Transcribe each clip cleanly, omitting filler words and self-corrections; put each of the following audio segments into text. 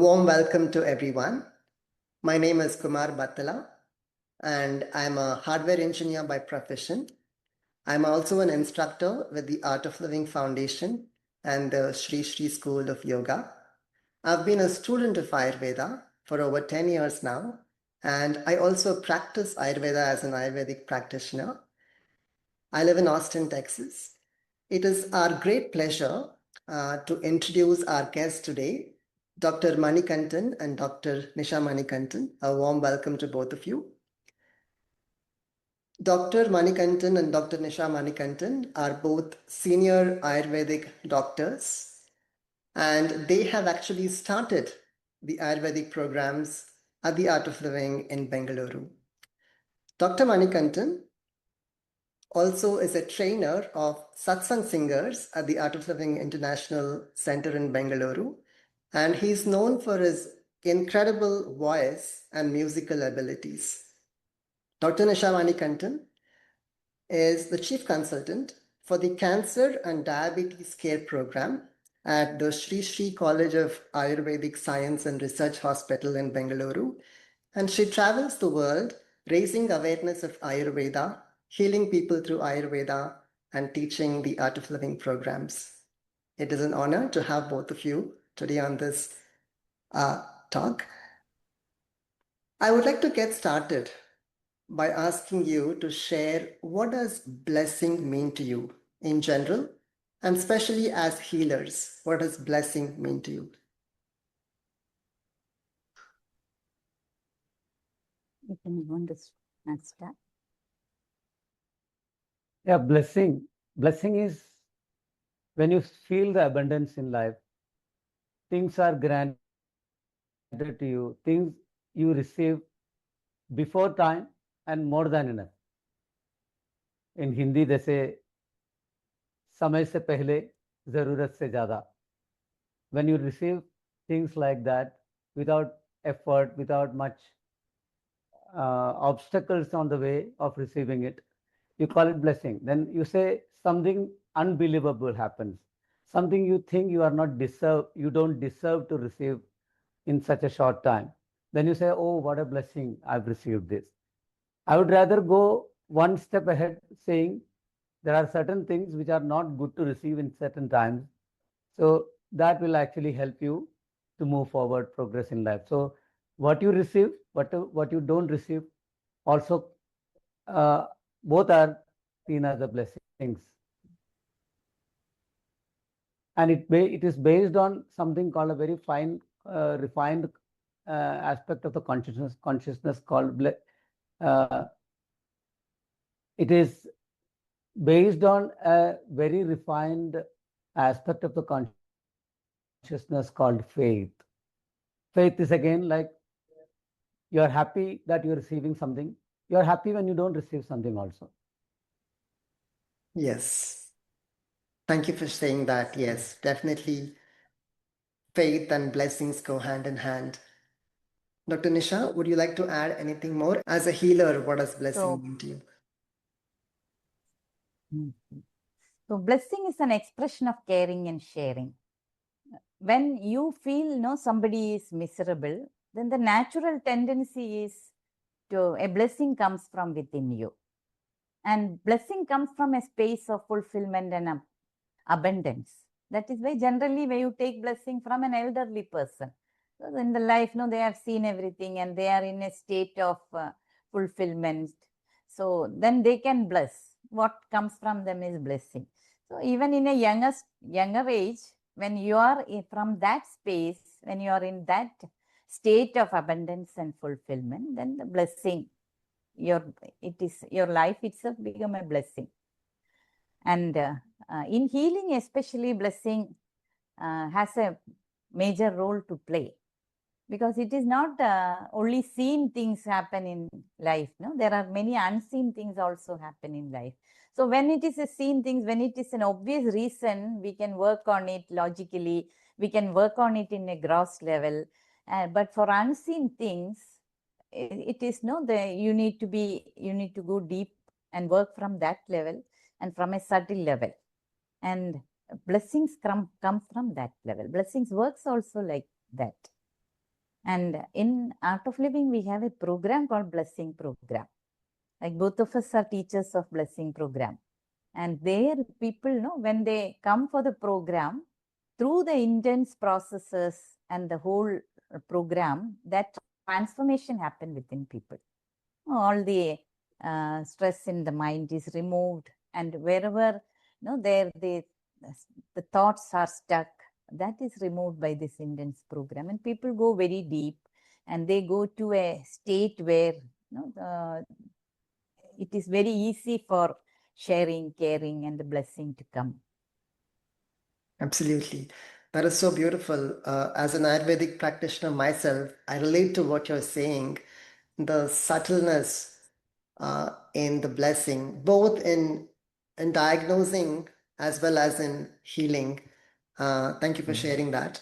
Warm welcome to everyone. My name is Kumar and I'm a hardware engineer by profession. I'm also an instructor with the Art of Living Foundation and the Sri Sri School of Yoga. I've been a student of Ayurveda for over 10 years now, and I also practice Ayurveda as an Ayurvedic practitioner. I live in Austin, Texas. It is our great pleasure to introduce our guests today, Dr. Manikanthan and Dr. Nisha Manikanthan. A warm welcome to both of you. Dr. Manikanthan and Dr. Nisha Manikanthan are both senior Ayurvedic doctors, and they have actually started the Ayurvedic programs at the Art of Living in Bengaluru. Dr. Manikanthan also is a trainer of satsang singers at the Art of Living International Center in Bengaluru, and he's known for his incredible voice and musical abilities. Dr. Nisha Manikanthan is the chief consultant for the Cancer and Diabetes Care Program at the Sri Sri College of Ayurvedic Science and Research Hospital in Bengaluru, and she travels the world raising awareness of Ayurveda, healing people through Ayurveda, and teaching the Art of Living programs. It is an honor to have both of you today on this talk. I would like to get started by asking you to share what does blessing mean to you in general, and especially as healers, what does blessing mean to you? You can go on this and start. Yeah, blessing. Blessing is when you feel the abundance in life. Things are granted to you. Things you receive before time and more than enough. In Hindi, they say, समय से पहले जरूरत से ज़्यादा. When you receive things like that without effort, without much obstacles on the way of receiving it, you call it blessing. Then you say something unbelievable happens, something you think you don't deserve to receive in such a short time. Then you say, oh, what a blessing, I've received this. I would rather go one step ahead, saying there are certain things which are not good to receive in certain times. So that will actually help you to move forward, progress in life. So what you receive, what you don't receive, also both are seen as the blessings. And it is based on something called a very fine, refined aspect of the consciousness called it is based on a very refined aspect of the consciousness called faith. Faith is again like you're happy that you're receiving something. You're happy when you don't receive something also. Yes. Thank you for saying that. Yes, definitely faith and blessings go hand in hand. Dr. Nisha, would you like to add anything more? As a healer, what does blessing mean to you? So blessing is an expression of caring and sharing. When you feel somebody is miserable, then the natural tendency is a blessing comes from within you. And blessing comes from a space of fulfillment and abundance. That is why generally when you take blessing from an elderly person, so in the life, they have seen everything and they are in a state of fulfillment. So then they can bless. What comes from them is blessing. So even in a younger age, when you are from that space, when you are in that state of abundance and fulfillment, then the blessing, your life itself become a blessing. And in healing, especially, blessing has a major role to play, because it is not only seen things happen in life. There are many unseen things also happen in life. So when it is a seen things, when it is an obvious reason, we can work on it logically, we can work on it in a gross level. But for unseen things, it is you need to go deep and work from that level and from a subtle level. And blessings come from that level. Blessings works also like that. And in Art of Living, we have a program called Blessing Program. Like both of us are teachers of Blessing Program. And there people, when they come for the program, through the intense processes and the whole program, that transformation happen within people. All the stress in the mind is removed, and wherever the thoughts are stuck, that is removed by this intense program, and people go very deep, and they go to a state where it is very easy for sharing, caring, and the blessing to come. Absolutely. That is so beautiful. As an Ayurvedic practitioner myself, I relate to what you're saying, the subtleness in the blessing, both in diagnosing as well as in healing. Thank you for sharing that.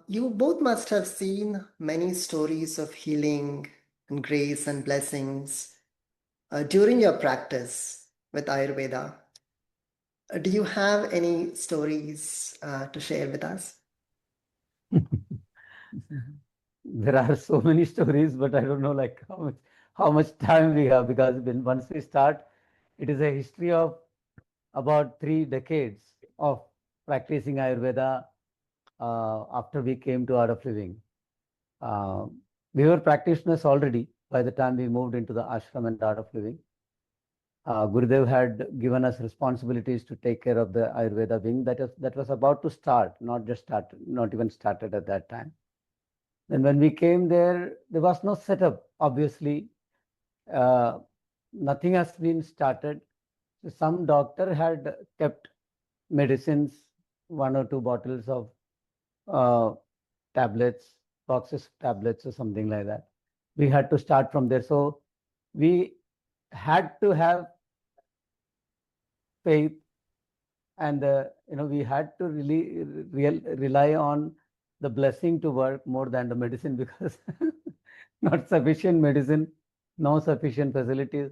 You both must have seen many stories of healing and grace and blessings during your practice with Ayurveda. Do you have any stories to share with us? There are so many stories, but I don't know like how much time we have, because once we start, it is a history of about 3 decades of practicing Ayurveda after we came to Art of Living. We were practitioners already by the time we moved into the ashram and Art of Living. Gurudev had given us responsibilities to take care of the Ayurveda wing that was about to start, not even started at that time. Then when we came there was no setup, obviously. Nothing has been started. So some doctor had kept medicines, 1 or 2 bottles of tablets, boxes of tablets or something like that. We had to start from there. So we had to have faith, and we had to really rely on the blessing to work more than the medicine, because not sufficient medicine, no sufficient facilities,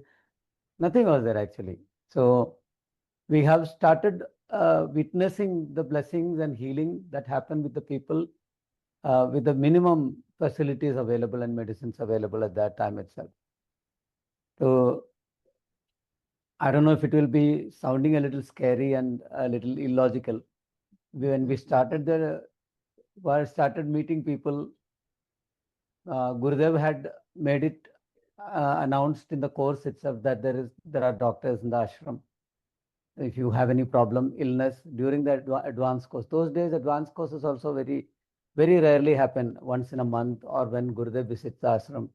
nothing was there actually. So we have started witnessing the blessings and healing that happen with the people with the minimum facilities available and medicines available at that time itself. So I don't know if it will be sounding a little scary and a little illogical. When we started meeting people, Gurudev had made it announced in the course itself that there are doctors in the ashram. If you have any problem, illness during the advanced course, those days advanced courses also very rarely happen, once in a month or when Gurudev visits the ashram.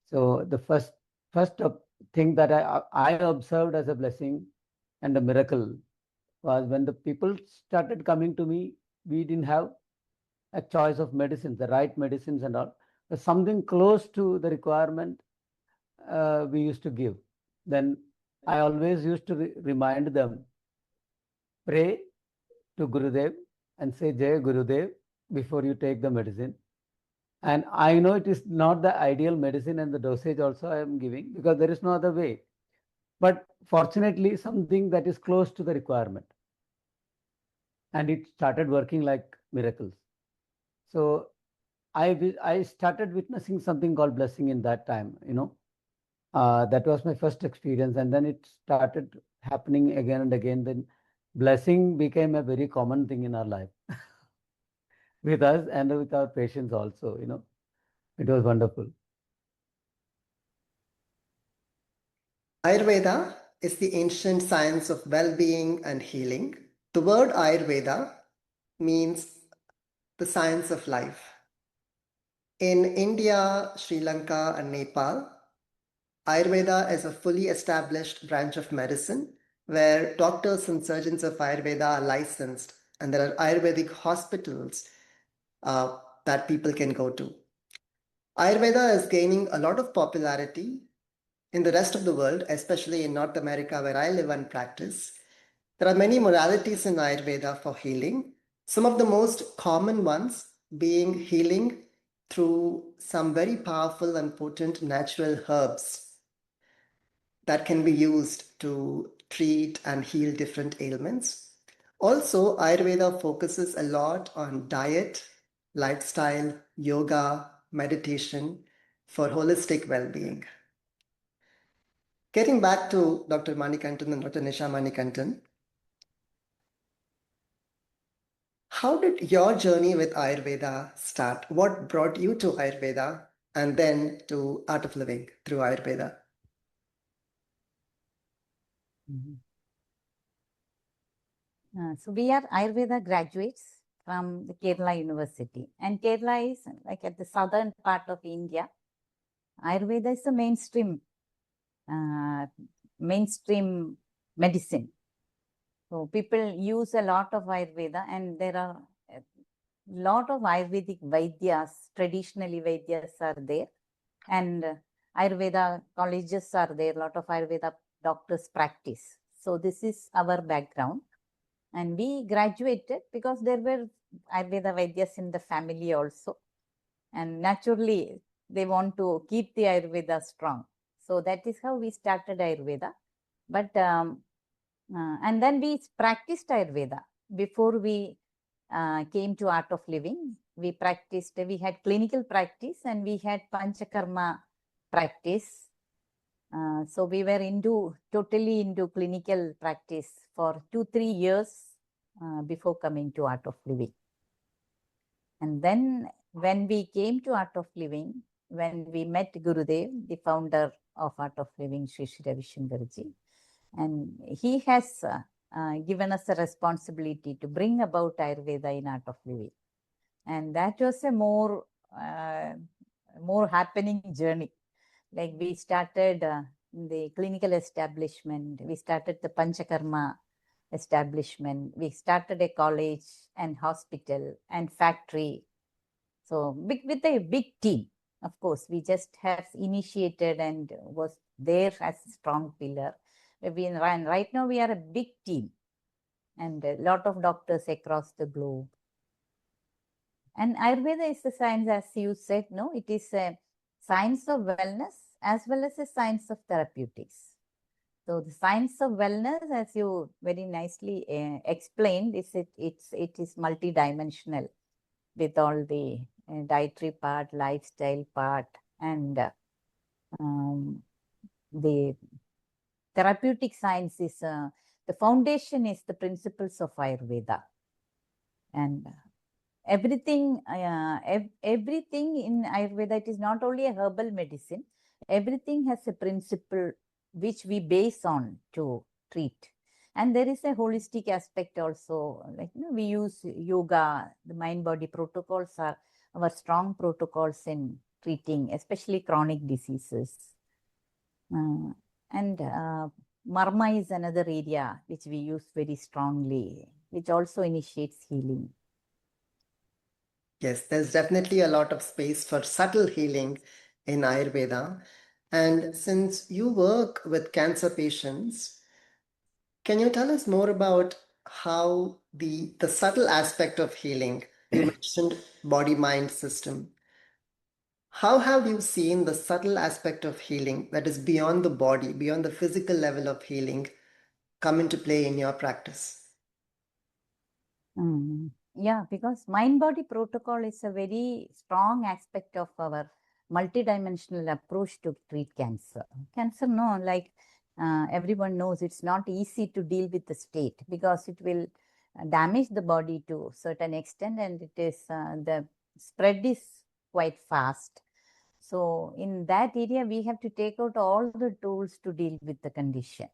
So the first thing that I observed as a blessing and a miracle was when the people started coming to me. We didn't have a choice of medicines, the right medicines and all. But something close to the requirement we used to give. Then I always used to remind them, pray to Gurudev and say Jai Gurudev before you take the medicine. And I know it is not the ideal medicine, and the dosage also I am giving, because there is no other way. But fortunately, something that is close to the requirement. And it started working like miracles. So I started witnessing something called blessing in that time, that was my first experience. And then it started happening again and again. Then blessing became a very common thing in our life with us and with our patients also, it was wonderful. Ayurveda is the ancient science of well-being and healing. The word Ayurveda means the science of life. In India, Sri Lanka, and Nepal, Ayurveda is a fully established branch of medicine where doctors and surgeons of Ayurveda are licensed, and there are Ayurvedic hospitals that people can go to. Ayurveda is gaining a lot of popularity in the rest of the world, especially in North America, where I live and practice. There are many modalities in Ayurveda for healing. Some of the most common ones being healing through some very powerful and potent natural herbs that can be used to treat and heal different ailments. Also, Ayurveda focuses a lot on diet, lifestyle, yoga, meditation for holistic well-being. Getting back to Dr. Manikanthan and Dr. Nisha Manikanthan, how did your journey with Ayurveda start? What brought you to Ayurveda and then to Art of Living through Ayurveda? So we are Ayurveda graduates from the Kerala University, and Kerala is like at the southern part of India. Ayurveda is a mainstream medicine. So people use a lot of Ayurveda, and there are a lot of Ayurvedic Vaidyas, traditionally Vaidyas are there, and Ayurveda colleges are there, a lot of Ayurveda doctors practice. So this is our background. And we graduated because there were Ayurveda Vaidyas in the family also. And naturally, they want to keep the Ayurveda strong. So that is how we started Ayurveda. But and then we practiced Ayurveda before we came to Art of Living. We had clinical practice and we had Panchakarma practice. So we were totally into clinical practice for 2-3 years before coming to Art of Living. And then when we came to Art of Living, when we met Gurudev, the founder of Art of Living, Sri Sri Ravi Shankarji, and he has given us a responsibility to bring about Ayurveda in Art of Living. And that was a more happening journey. Like we started the clinical establishment, we started the Panchakarma establishment, we started a college and hospital and factory. So with a big team, of course, we just have initiated and was there as a strong pillar. And right now we are a big team and a lot of doctors across the globe. And Ayurveda is the science, as you said, no, it is a science of wellness as well as a science of therapeutics. So the science of wellness, as you very nicely explained, it is multidimensional with all the dietary part, lifestyle part, and the therapeutic science is the foundation is the principles of Ayurveda. And everything in Ayurveda, it is not only a herbal medicine, everything has a principle which we base on to treat. And there is a holistic aspect also, like we use yoga, the mind-body protocols are our strong protocols in treating, especially chronic diseases. And Marma is another area which we use very strongly, which also initiates healing. Yes, there's definitely a lot of space for subtle healing in Ayurveda. And since you work with cancer patients, can you tell us more about how the subtle aspect of healing, you mentioned body mind system. How have you seen the subtle aspect of healing that is beyond the body, beyond the physical level of healing, come into play in your practice? Yeah, because mind-body protocol is a very strong aspect of our multidimensional approach to treat cancer. Cancer, no, like everyone knows, it's not easy to deal with the state because it will damage the body to a certain extent, and it is the spread is quite fast. So in that area, we have to take out all the tools to deal with the condition.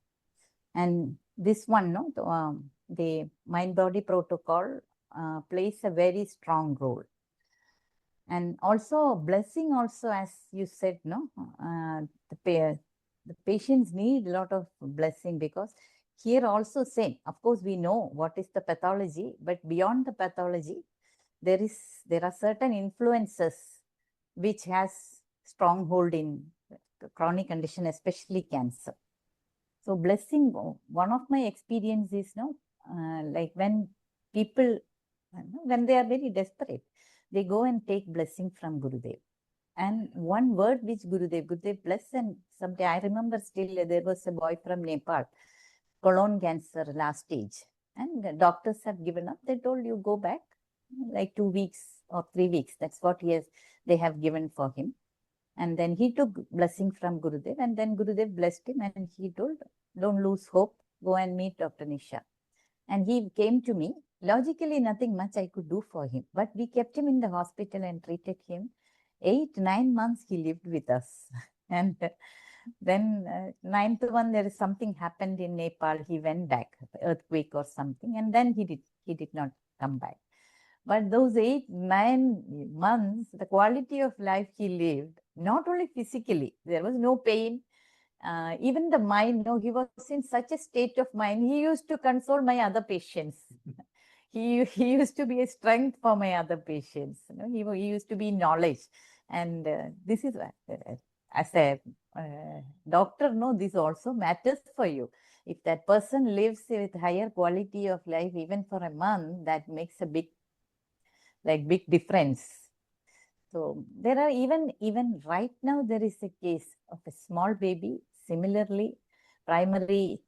And this one, no, the mind-body protocol plays a very strong role. And also blessing also, as you said, no, the patients need a lot of blessing, because here also same. Of course, we know what is the pathology, but beyond the pathology, there are certain influences which has stronghold in chronic condition, especially cancer. So blessing, one of my experiences, like when people, when they are very desperate, they go and take blessing from Gurudev. And one word which Gurudev bless, and someday I remember still there was a boy from Nepal, colon cancer last stage, and the doctors have given up. They told you go back, like 2 weeks, or 3 weeks. That's what they have given for him. And then he took blessing from Gurudev, and then Gurudev blessed him and he told, don't lose hope, go and meet Dr. Nisha. And he came to me. Logically, nothing much I could do for him, but we kept him in the hospital and treated him. 8-9 months he lived with us. And then ninth one, there is something happened in Nepal. He went back, earthquake or something, and then he did not come back. But those 8-9 months, the quality of life he lived, not only physically, there was no pain, even the mind, no, he was in such a state of mind. He used to console my other patients. He used to be a strength for my other patients. You know, he used to be knowledge. And this is, as a doctor, no, this also matters for you. If that person lives with higher quality of life, even for a month, that makes a big difference. So there are even right now, there is a case of a small baby, similarly, primary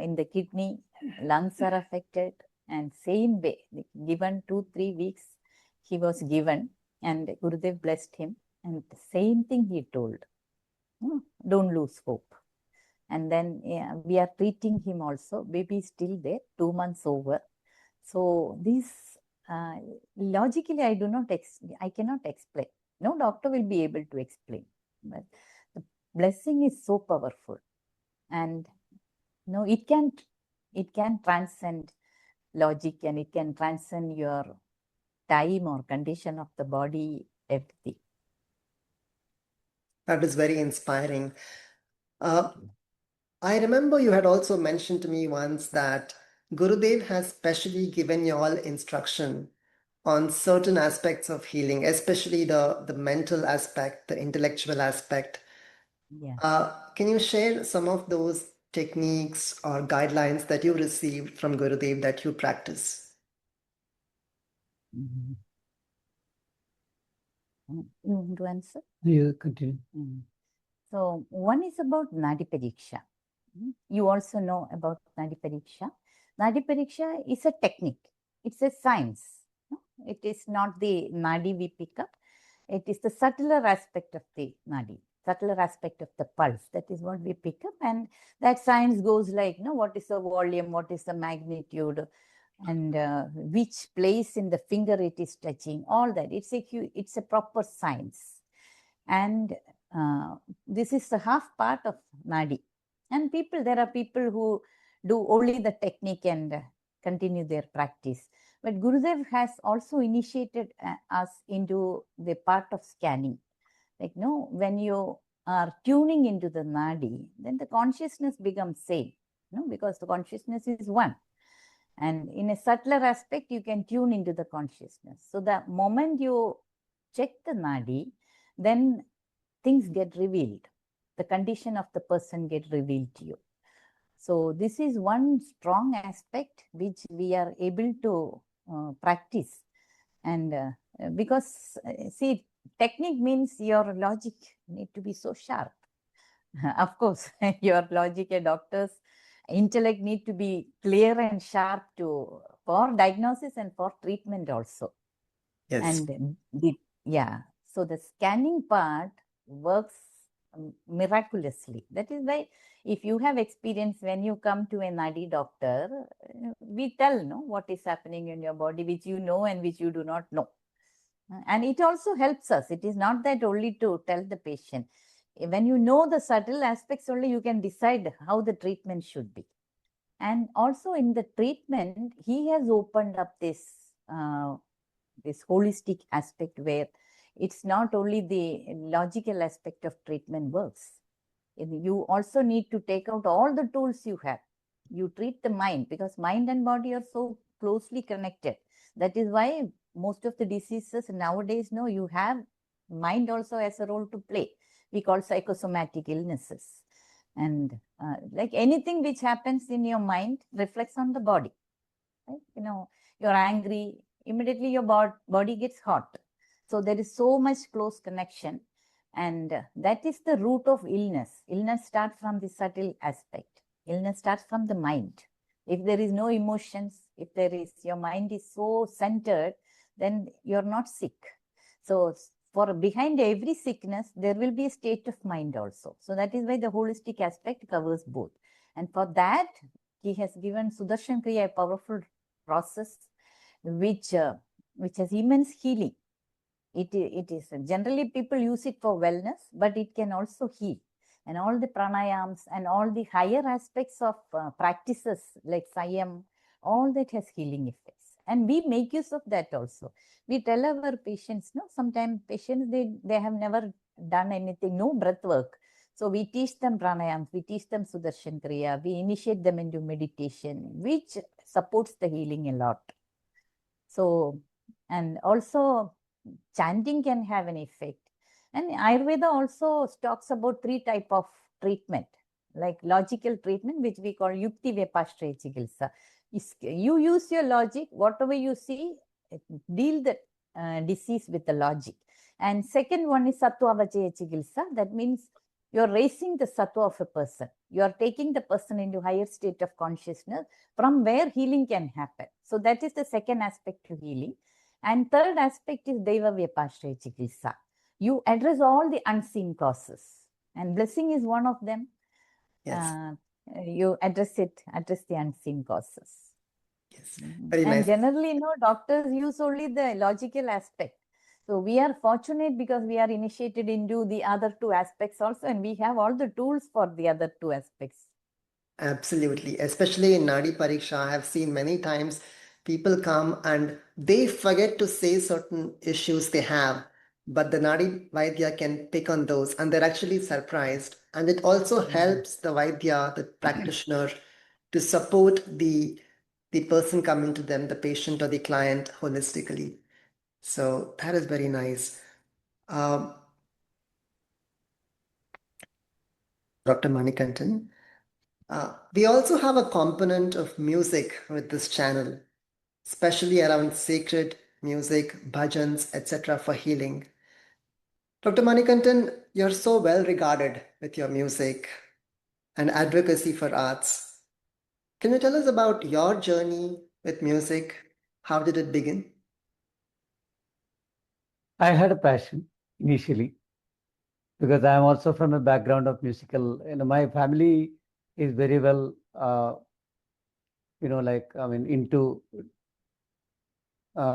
in the kidney, lungs are affected, and same way, given 2-3 weeks, he was given, and Gurudev blessed him, and the same thing he told, don't lose hope. And then we are treating him also, baby is still there, 2 months over. So this, logically, I cannot explain. No doctor will be able to explain, but the blessing is so powerful, and no, it can transcend logic, and it can transcend your time or condition of the body, everything. That is very inspiring. I remember you had also mentioned to me once that Gurudev has specially given you all instruction on certain aspects of healing, especially the mental aspect, the intellectual aspect. Yeah. Can you share some of those techniques or guidelines that you received from Gurudev that you practice? Mm-hmm. You want to answer? You continue. So one is about Nadi Pariksha. You also know about Nadi Pariksha. Nadi Pariksha is a technique. It's a science. It is not the Nadi we pick up. It is the subtler aspect of the Nadi, subtler aspect of the pulse. That is what we pick up. And that science goes like, what is the volume, what is the magnitude, and which place in the finger it is touching, all that. It's a proper science. And this is the half part of Nadi. And there are people who do only the technique and continue their practice. But Gurudev has also initiated us into the part of scanning. Like, when you are tuning into the Nadi, then the consciousness becomes same, because the consciousness is one. And in a subtler aspect, you can tune into the consciousness. So the moment you check the Nadi, then things get revealed. The condition of the person gets revealed to you. So this is one strong aspect which we are able to practice. And because, see, technique means your logic need to be so sharp. Of course, your logic, a doctor's intellect need to be clear and sharp for diagnosis and for treatment also. Yes. And so the scanning part works miraculously. That is why, if you have experience, when you come to a Nadi doctor, we tell what is happening in your body, which you know and which you do not know. And it also helps us. It is not that only to tell the patient. When you know the subtle aspects only, you can decide how the treatment should be. And also in the treatment, he has opened up this holistic aspect where it's not only the logical aspect of treatment works. You also need to take out all the tools you have. You treat the mind, because mind and body are so closely connected. That is why most of the diseases nowadays, you have mind also has a role to play. We call psychosomatic illnesses. And like anything which happens in your mind reflects on the body. Right? You're angry, immediately your body gets hot. So there is so much close connection. And that is the root of illness. Illness starts from the subtle aspect. Illness starts from the mind. If there is no emotions, if your mind is so centered, then you're not sick. So for behind every sickness, there will be a state of mind also. So that is why the holistic aspect covers both. And for that, he has given Sudarshan Kriya a powerful process which has immense healing. It is generally people use it for wellness, but it can also heal. And all the pranayams and all the higher aspects of practices like Sayam, all that has healing effects. And we make use of that also. We tell our patients, no, sometimes patients, they have never done anything, no breath work. So we teach them pranayams, we teach them Sudarshan Kriya, we initiate them into meditation, which supports the healing a lot. So, and also chanting can have an effect. And Ayurveda also talks about 3 type of treatment, like logical treatment, which we call Yukti Vipashtraya Chikitsa. You use your logic, whatever you see, deal the disease with the logic. And second one is Sattva Vajaya Chikitsa. That means you're raising the sattva of a person. You are taking the person into higher state of consciousness from where healing can happen. So that is the second aspect to healing. And third aspect is Deva Vyapashraya Chikitsa. You address all the unseen causes. And blessing is one of them. Yes. You address the unseen causes. Yes. Very nice. And generally, doctors use only the logical aspect. So we are fortunate because we are initiated into the other 2 aspects also, and we have all the tools for the other 2 aspects. Absolutely. Especially in Nadi Pariksha, I have seen many times people come and they forget to say certain issues they have, but the Nadi Vaidya can pick on those and they're actually surprised. And it also helps the Vaidya, the practitioner, to support the person coming to them, the patient or the client holistically. So that is very nice. Dr. Manikantan, we also have a component of music with this channel, especially around sacred music, bhajans, etc. for healing. Dr. Manikantan, you're so well regarded with your music and advocacy for arts. Can you tell us about your journey with music? How did it begin? I had a passion initially because I am also from a background of musical. My family is very well, into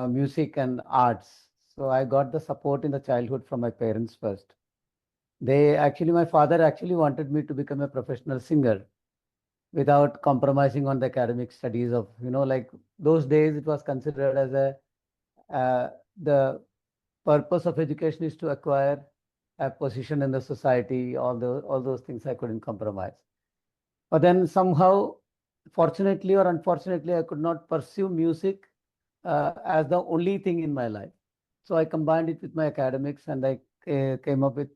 music and arts. So I got the support in the childhood from my parents first. My father actually wanted me to become a professional singer without compromising on the academic studies of, those days it was considered as the purpose of education is to acquire a position in the society, all those things I couldn't compromise. But then somehow, fortunately or unfortunately, I could not pursue music as the only thing in my life. So I combined it with my academics and I came up with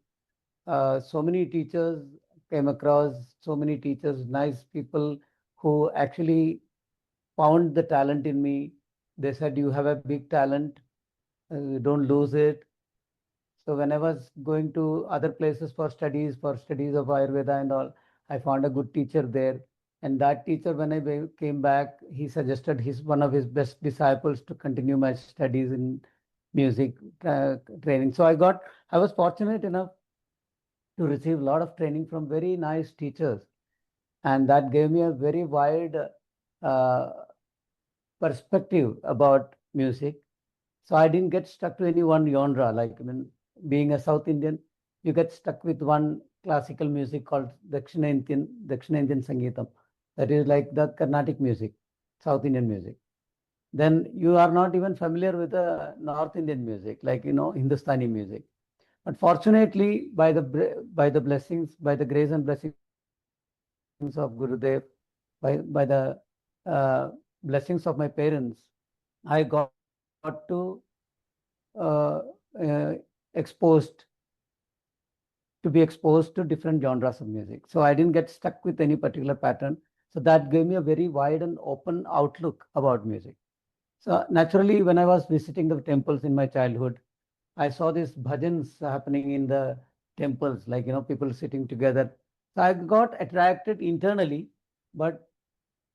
so many teachers, came across so many teachers, nice people who actually found the talent in me. They said, you have a big talent, don't lose it. So when I was going to other places for studies of Ayurveda and all, I found a good teacher there. And that teacher, when I came back, he suggested one of his best disciples to continue my studies in music training. So I was fortunate enough to receive a lot of training from very nice teachers. And that gave me a very wide uh, perspective about music. So I didn't get stuck to any one genre. Being a South Indian, you get stuck with one classical music called Dakshinā Indian Sangeetam. That is like the Carnatic music, South Indian music. Then you are not even familiar with the North Indian music, like Hindustani music. But fortunately, by the blessings, by the grace and blessings of Gurudev, by the blessings of my parents, I got to uh, uh, exposed to be exposed to different genres of music. So I didn't get stuck with any particular pattern. So that gave me a very wide and open outlook about music. So naturally, when I was visiting the temples in my childhood, I saw these bhajans happening in the temples, like, people sitting together. So I got attracted internally, but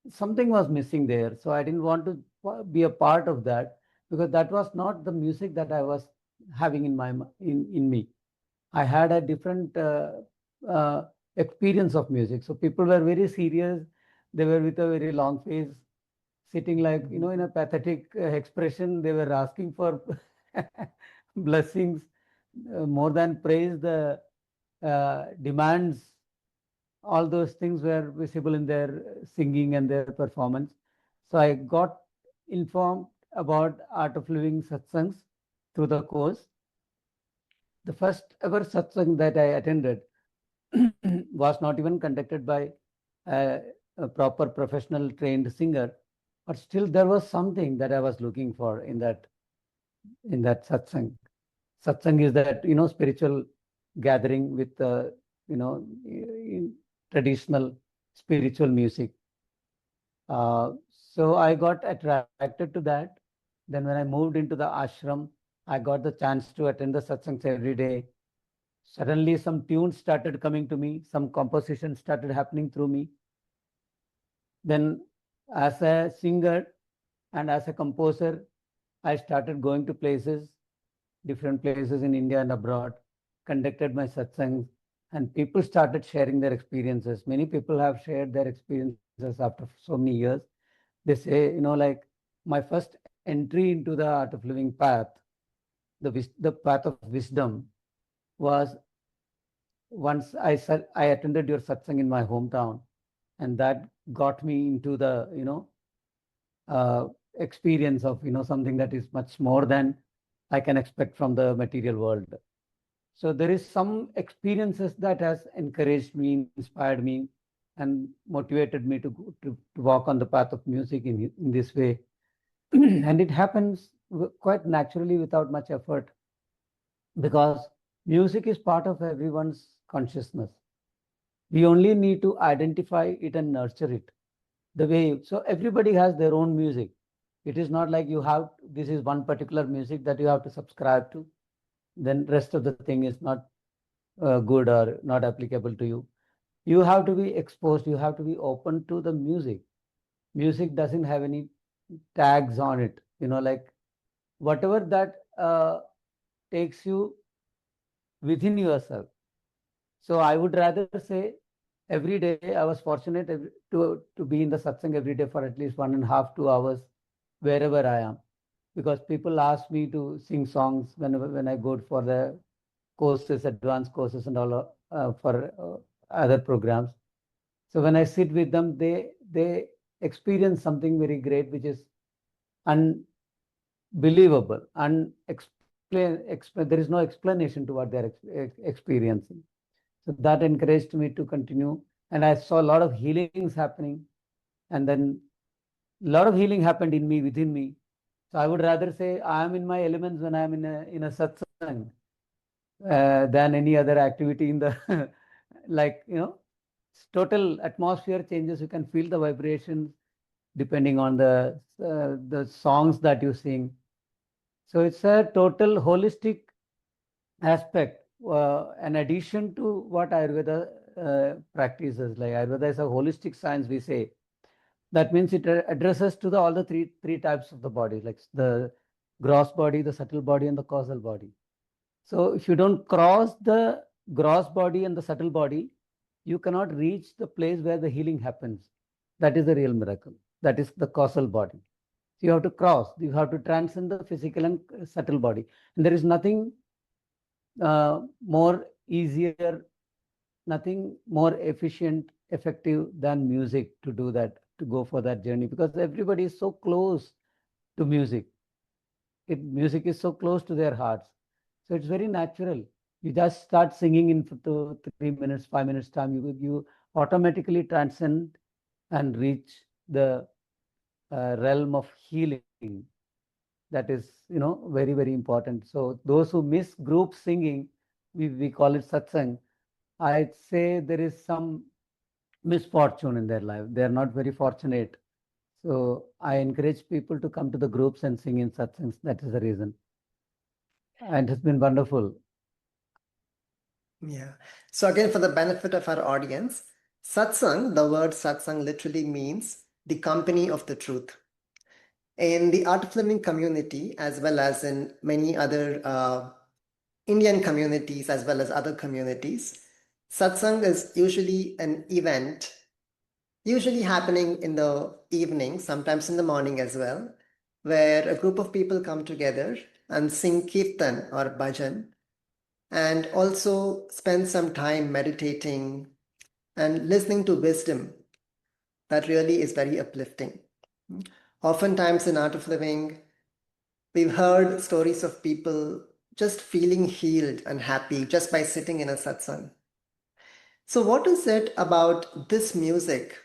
something was missing there. So I didn't want to be a part of that. because that was not the music that I was having in in me. I had a different uh, experience of music. So people were very serious. They were with a very long face, sitting like, in a pathetic expression. They were asking for blessings more than praise. The demands, all those things were visible in their singing and their performance. So I got informed about Art of Living satsangs through the course. The first ever satsang that I attended was not even conducted by a proper professional trained singer, but still there was something that I was looking for in that satsang. Satsang is that spiritual gathering with in traditional spiritual music. So I got attracted to that. Then when I moved into the ashram, I got the chance to attend the satsangs every day. Suddenly some tunes started coming to me, some composition started happening through me. Then as a singer and as a composer, I started going to places, different places in India and abroad, conducted my satsangs, and people started sharing their experiences. Many people have shared their experiences after so many years. They say, like, my first entry into the Art of Living path, the path of wisdom, was once I attended your satsang in my hometown, and that got me into the uh, experience of something that is much more than I can expect from the material world. So there is some experiences that has encouraged me, inspired me, and motivated me to walk on the path of music in this way. And it happens quite naturally without much effort, because music is part of everyone's consciousness. We only need to identify it and nurture it. The way, so everybody has their own music. It is not like this is one particular music that you have to subscribe to, then rest of the thing is not good or not applicable to you. You have to be exposed, you have to be open to the music. Music doesn't have any tags on it, like whatever that takes you within yourself. So I would rather say every day I was fortunate to be in the satsang every day for at least 1.5 2 hours wherever I am, because people ask me to sing songs when I go for the courses, advanced courses, and all for other programs. So when I sit with them, they experience something very great, which is unbelievable, there is no explanation to what they're experiencing. So that encouraged me to continue, and I saw a lot of healings happening, and then a lot of healing happened in me, within me. So I would rather say I am in my elements when I am in a satsang than any other activity in the like total atmosphere changes. You can feel the vibrations depending on the songs that you sing. So it's a total holistic aspect, an addition to what Ayurveda practices. Like Ayurveda is a holistic science, we say. That means it addresses to all the three types of the body, like the gross body, the subtle body, and the causal body. So if you don't cross the gross body and the subtle body, you cannot reach the place where the healing happens. That is the real miracle. That is the causal body. So you have to cross, you have to transcend the physical and subtle body. And there is nothing more easier, nothing more efficient, effective than music to do that, to go for that journey, because everybody is so close to music. Music is so close to their hearts. So it's very natural. You just start singing in 3 minutes, 5 minutes time, you automatically transcend and reach the realm of healing. That is, very, very important. So those who miss group singing, we call it satsang, I'd say there is some misfortune in their life. They are not very fortunate. So I encourage people to come to the groups and sing in satsangs. That is the reason. And it's been wonderful. Yeah. So again, for the benefit of our audience, satsang, the word satsang literally means the company of the truth. In the art of living community, as well as in many other Indian communities, as well as other communities, satsang is usually an event, usually happening in the evening, sometimes in the morning as well, where a group of people come together and sing kirtan or bhajan, and also spend some time meditating and listening to wisdom that really is very uplifting. Oftentimes in Art of Living, we've heard stories of people just feeling healed and happy just by sitting in a satsang. So, what is it about this music?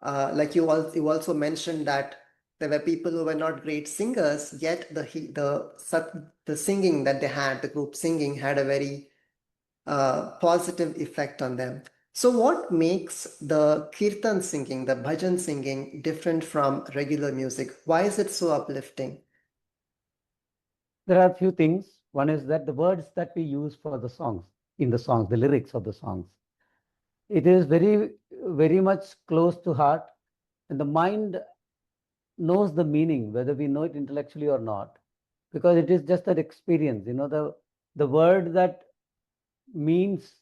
Like you also mentioned that there were people who were not great singers, yet the singing that they had, the group singing, had a very positive effect on them. So, what makes the kirtan singing, the bhajan singing, different from regular music? Why is it so uplifting? There are a few things. One is that the words that we use for the songs, in the songs, the lyrics of the songs, it is very, very much close to heart, and the mind knows the meaning, whether we know it intellectually or not, because it is just that experience. The word that means,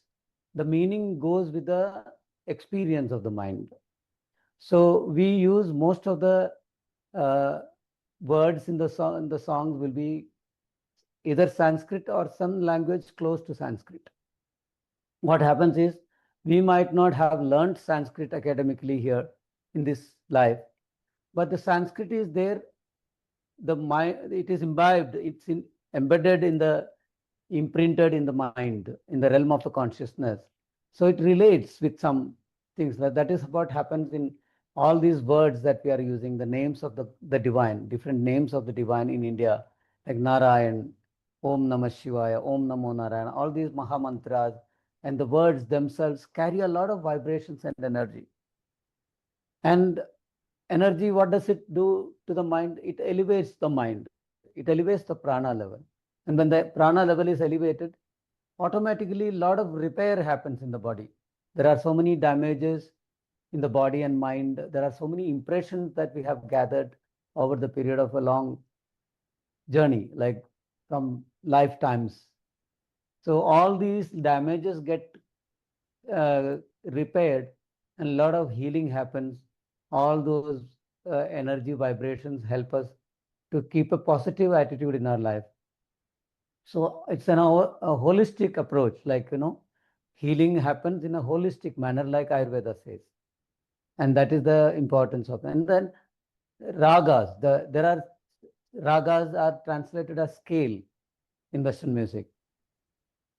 the meaning goes with the experience of the mind. So we use most of the words in the song. In the songs will be either Sanskrit or some language close to Sanskrit. What happens is we might not have learned Sanskrit academically here in this life, but the Sanskrit is there. The mind, it is imbibed. It's embedded in the, imprinted in the mind, in the realm of the consciousness. So it relates with some things. That is what happens in all these words that we are using, the names of the divine, different names of the divine in India, like Narayan, Om Namah Shivaya, Om Namo Narayan, all these Maha Mantras, and the words themselves carry a lot of vibrations and energy. And energy, what does it do to the mind? It elevates the mind. It elevates the prana level. And when the prana level is elevated, automatically a lot of repair happens in the body. There are so many damages in the body and mind. There are so many impressions that we have gathered over the period of a long journey, like from lifetimes. So all these damages get repaired, and a lot of healing happens. All those energy vibrations help us to keep a positive attitude in our life. So it's a holistic approach, like, healing happens in a holistic manner, like Ayurveda says. And that is the importance of it. And then ragas, ragas are translated as scale in Western music.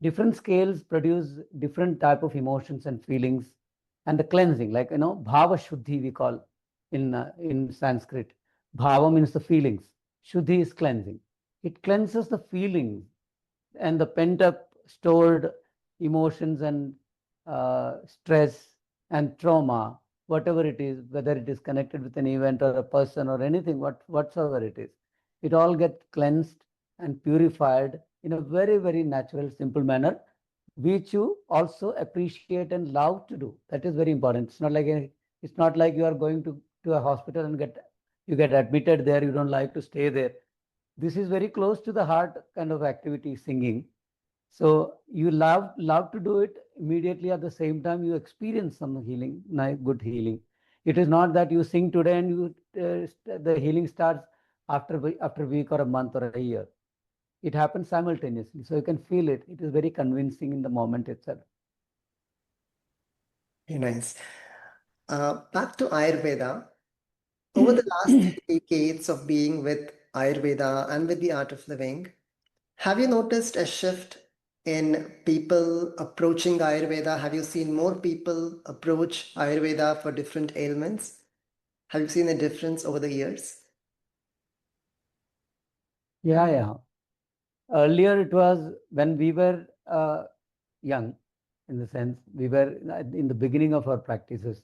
Different scales produce different type of emotions and feelings, and the cleansing, like, bhava shuddhi we call in Sanskrit. Bhava means the feelings. Shuddhi is cleansing. It cleanses the feelings and the pent up stored emotions and stress and trauma, whatever it is, whether it is connected with an event or a person or anything, whatsoever it is, it all gets cleansed and purified in a very, very natural, simple manner, which you also appreciate and love to do. That is very important. It's not like you are going to a hospital and you get admitted there. You don't like to stay there. This is very close to the heart kind of activity, singing. So you love to do it. Immediately at the same time you experience some healing, good healing. It is not that you sing today and the healing starts after a week or a month or a year. It happens simultaneously, so you can feel it. It is very convincing in the moment itself. Very nice. Back to Ayurveda. Over the last 3 decades of being with Ayurveda and with the art of living, have you noticed a shift in people approaching Ayurveda? Have you seen more people approach Ayurveda for different ailments? Have you seen a difference over the years? Yeah. Earlier it was when we were young, in the sense we were in the beginning of our practices.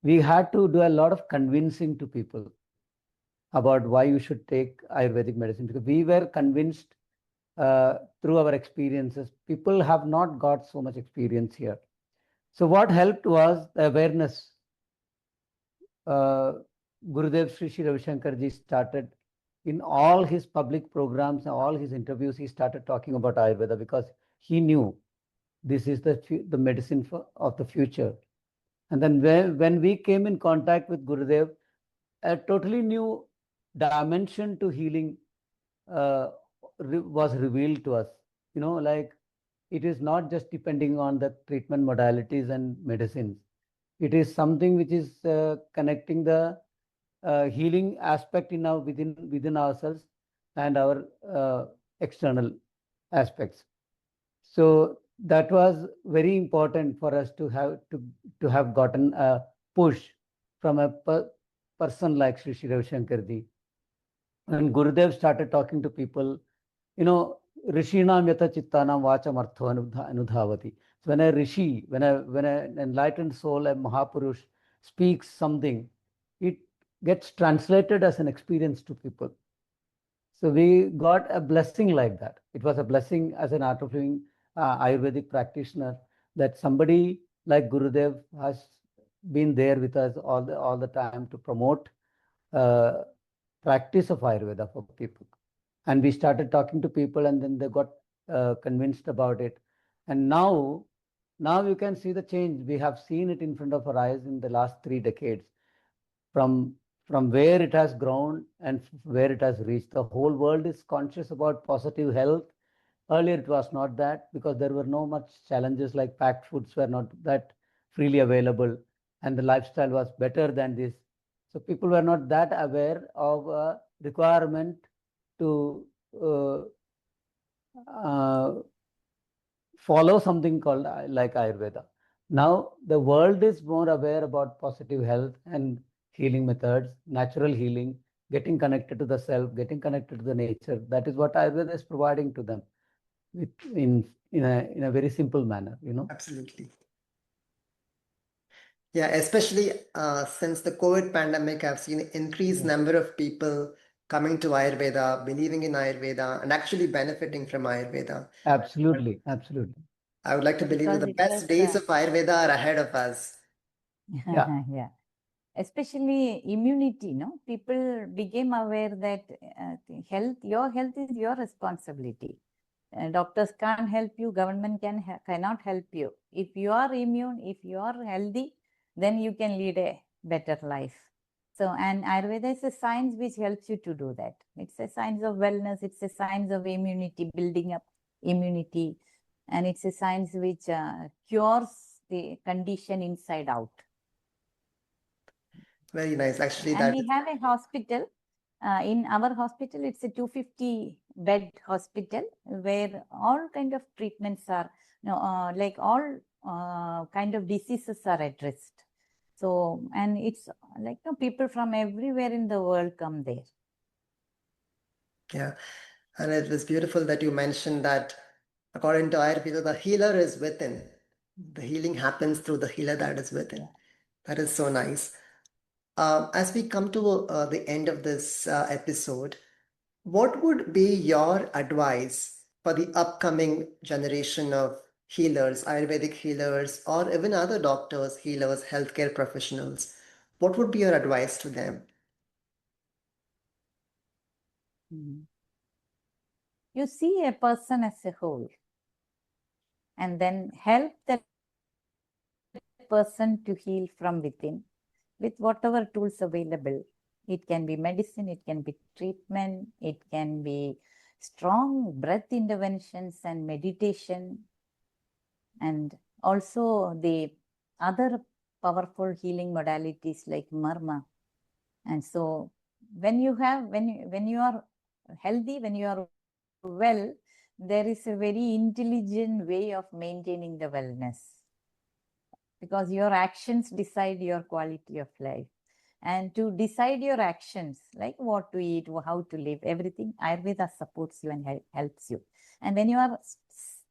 We had to do a lot of convincing to people about why you should take Ayurvedic medicine, because we were convinced through our experiences. People have not got so much experience here. So what helped was the awareness. Gurudev Sri Sri Ravi Shankar ji started in all his public programs, all his interviews, he started talking about Ayurveda because he knew this is the medicine of the future. And then when we came in contact with Gurudev, a totally new dimension to healing uh, was revealed to us. Like it is not just depending on the treatment modalities and medicines. It is something which is connecting the healing aspect in our within ourselves and our external aspects. So that was very important for us to have gotten a push from a person like Sri Sri Ravi Shankar ji. When Gurudev started talking to people, Rishinam yata chittanam vacham artho anudhavati. So when a rishi, when an enlightened soul, a Mahapurush speaks something, it gets translated as an experience to people. So we got a blessing like that. It was a blessing as an art of living Ayurvedic practitioner that somebody like Gurudev has been there with us all the time to promote uh, practice of Ayurveda for people. And we started talking to people, and then they got convinced about it. And now you can see the change. We have seen it in front of our eyes in the last 3 decades. From where it has grown and where it has reached. The whole world is conscious about positive health. Earlier, it was not that because there were no much challenges like packed foods were not that freely available, and the lifestyle was better than this. So people were not that aware of a requirement to uh, follow something called like Ayurveda. Now the world is more aware about positive health and healing methods, natural healing, getting connected to the self, getting connected to the nature. That is what Ayurveda is providing to them in a very simple manner. Absolutely. Yeah, especially since the COVID pandemic, I've seen an increased number of people coming to Ayurveda, believing in Ayurveda, and actually benefiting from Ayurveda. Absolutely. I would like to believe that Because the it best was days of Ayurveda are ahead of us. Yeah. yeah. Especially immunity, people became aware that your health is your responsibility. Doctors can't help you, government cannot help you. If you are immune, if you are healthy, then you can lead a better life. So, and Ayurveda is a science which helps you to do that. It's a science of wellness, it's a science of immunity, building up immunity, and it's a science which cures the condition inside out. Very nice. Actually, and we have a hospital. In our hospital, it's a 250 bed hospital where all kind of treatments are, like all kind of diseases are addressed. So, and it's like people from everywhere in the world come there. Yeah, and it was beautiful that you mentioned that according to Ayurveda, the healer is within. The healing happens through the healer that is within. Yeah. That is so nice. As we come to the end of this episode, what would be your advice for the upcoming generation of healers, Ayurvedic healers, or even other doctors, healers, healthcare professionals? What would be your advice to them? You see a person as a whole and then help that person to heal from within with whatever tools available. It can be medicine, it can be treatment, it can be strong breath interventions and meditation, and also the other powerful healing modalities like marma. And so when you are healthy, when you are well, there is a very intelligent way of maintaining the wellness, because your actions decide your quality of life. And to decide your actions, like what to eat, how to live, everything, Ayurveda supports you and helps you. And when you are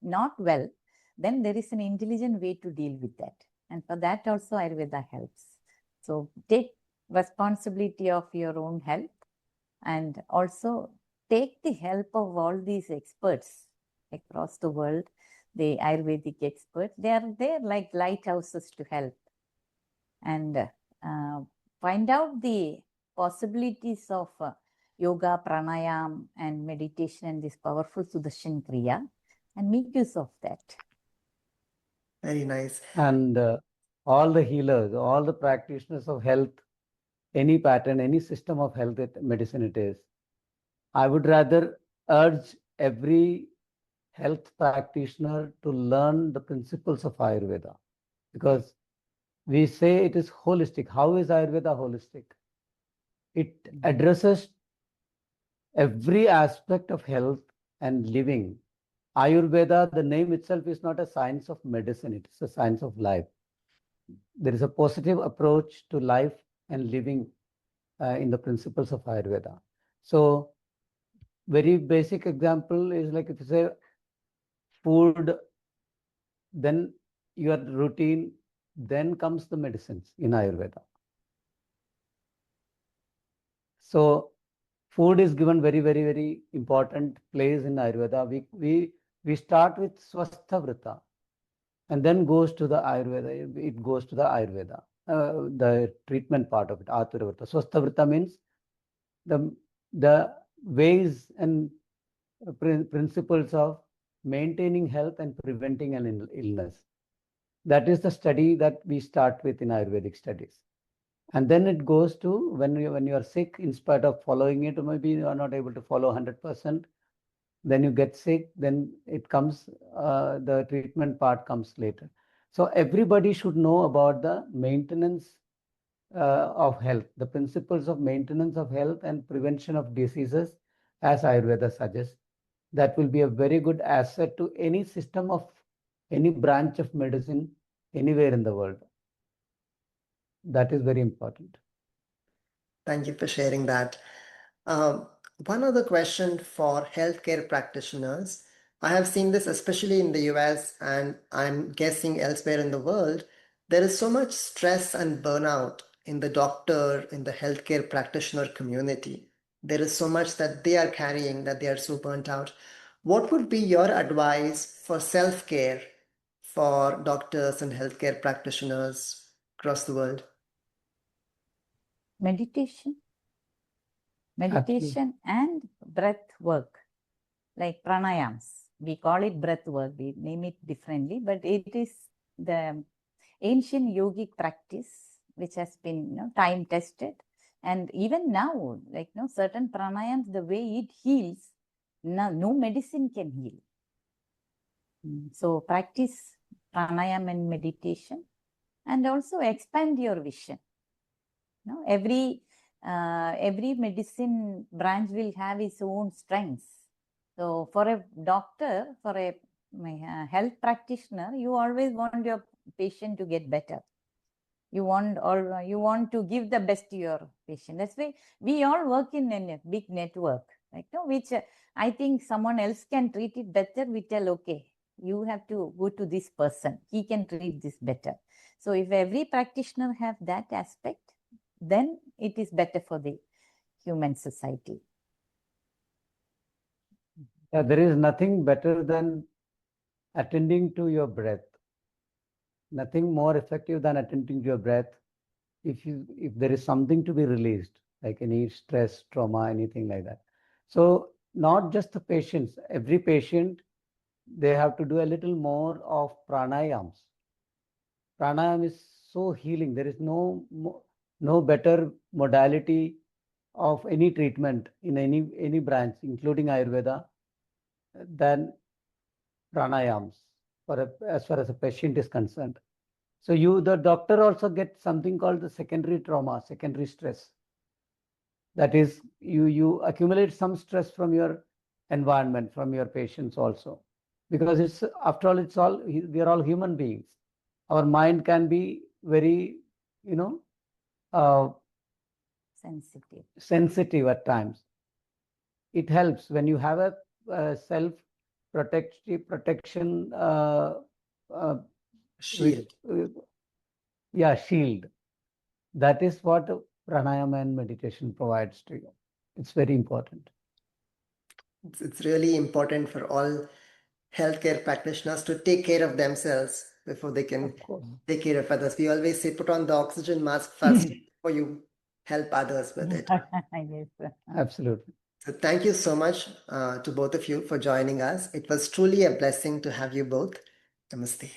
not well, then there is an intelligent way to deal with that. And for that also Ayurveda helps. So take responsibility of your own health, and also take the help of all these experts across the world, the Ayurvedic experts. They are there like lighthouses to help. And find out the possibilities of yoga, pranayam, and meditation and this powerful Sudarshan Kriya and make use of that. Very nice. And all the healers, all the practitioners of health, any pattern, any system of health medicine it is, I would rather urge every health practitioner to learn the principles of Ayurveda, because we say it is holistic. How is Ayurveda holistic? It addresses every aspect of health and living. Ayurveda, the name itself is not a science of medicine, it is a science of life. There is a positive approach to life and living in the principles of Ayurveda. So, very basic example is like if you say food, then your routine, then comes the medicines in Ayurveda. So food is given very, very, very important place in Ayurveda. We start with Swastha Vrita and then goes to the Ayurveda. It goes to the Ayurveda, the treatment part of it, Atura Vrita. Swastha Vrita means the ways and principles of maintaining health and preventing an illness. That is the study that we start with in Ayurvedic studies. And then it goes to when you are sick, in spite of following it, maybe you are not able to follow 100%, then you get sick, then it comes, the treatment part comes later. So everybody should know about the maintenance of health, the principles of maintenance of health and prevention of diseases, as Ayurveda suggests. That will be a very good asset to any system of any branch of medicine anywhere in the world. That is very important. Thank you for sharing that. One other question for healthcare practitioners. I have seen this especially in the US and I'm guessing elsewhere in the world. There is so much stress and burnout in the doctor, in the healthcare practitioner community. There is so much that they are carrying that they are so burnt out. What would be your advice for self-care for doctors and healthcare practitioners across the world? Meditation and breath work, like pranayams. We call it breath work, we name it differently, but it is the ancient yogic practice which has been time tested. And even now, like certain pranayams, the way it heals, no medicine can heal. So practice pranayam and meditation, and also expand your vision. Every medicine branch will have its own strengths. So for a doctor, for a health practitioner, you always want your patient to get better. You want to give the best to your patient. That's why we all work in a big network, which I think someone else can treat it better. We tell, okay, you have to go to this person. He can treat this better. So if every practitioner have that aspect, then it is better for the human society. There is nothing better than attending to your breath. Nothing more effective than attending to your breath. If there is something to be released, like any stress, trauma, anything like that. So not just the patients, every patient, they have to do a little more of pranayams. Pranayam is so healing. There is no better modality of any treatment in any branch, including Ayurveda, than pranayams as far as a patient is concerned. So the doctor also gets something called the secondary trauma, secondary stress. That is, you accumulate some stress from your environment, from your patients also, because after all, we are all human beings. Our mind can be very, sensitive at times. It helps when you have a protection Shield. Shield. That is what pranayama and meditation provides to you. It's very important. It's really important for all healthcare practitioners to take care of themselves before they can take care of others. We always say, put on the oxygen mask first before you help others with it. Yes, sir. Absolutely. So thank you so much to both of you for joining us. It was truly a blessing to have you both. Namaste.